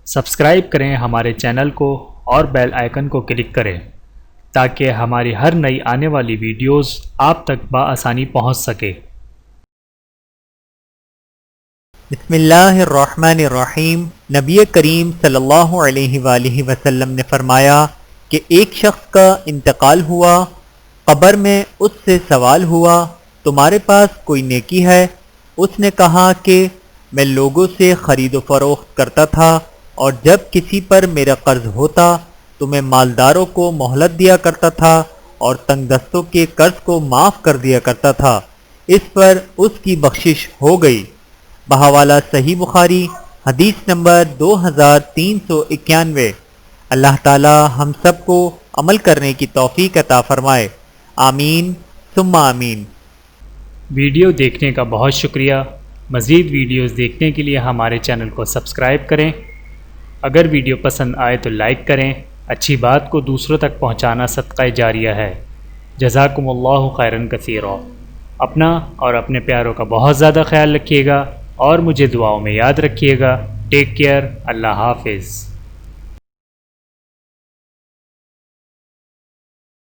Subscribe کریں ہمارے channel کو اور بیل آئیکن کو کلک کریں تاکہ ہماری ہر نئی آنے والی ویڈیوز آپ تک بآسانی پہنچ سکے۔ بسم اللہ الرحمن الرحیم۔ نبی کریم صلی اللہ علیہ وآلہ وسلم نے فرمایا کہ ایک شخص کا انتقال ہوا، قبر میں اس سے سوال ہوا تمہارے پاس کوئی نیکی ہے؟ اس نے کہا کہ میں لوگوں سے خرید و فروخت کرتا تھا، اور جب کسی پر میرا قرض ہوتا تو میں مالداروں کو مہلت دیا کرتا تھا اور تنگ دستوں کے قرض کو معاف کر دیا کرتا تھا، اس پر اس کی بخشش ہو گئی۔ بحوالہ صحیح بخاری، حدیث نمبر 2391۔ اللہ تعالی ہم سب کو عمل کرنے کی توفیق عطا فرمائے، آمین ثم آمین۔ ویڈیو دیکھنے کا بہت شکریہ۔ مزید ویڈیوز دیکھنے کے لیے ہمارے چینل کو سبسکرائب کریں۔ اگر ویڈیو پسند آئے تو لائک کریں۔ اچھی بات کو دوسروں تک پہنچانا صدقہ جاریہ ہے۔ جزاکم اللہ خیرا کثیرا۔ اپنا اور اپنے پیاروں کا بہت زیادہ خیال رکھیے گا اور مجھے دعاؤں میں یاد رکھیے گا۔ Take care. اللہ حافظ۔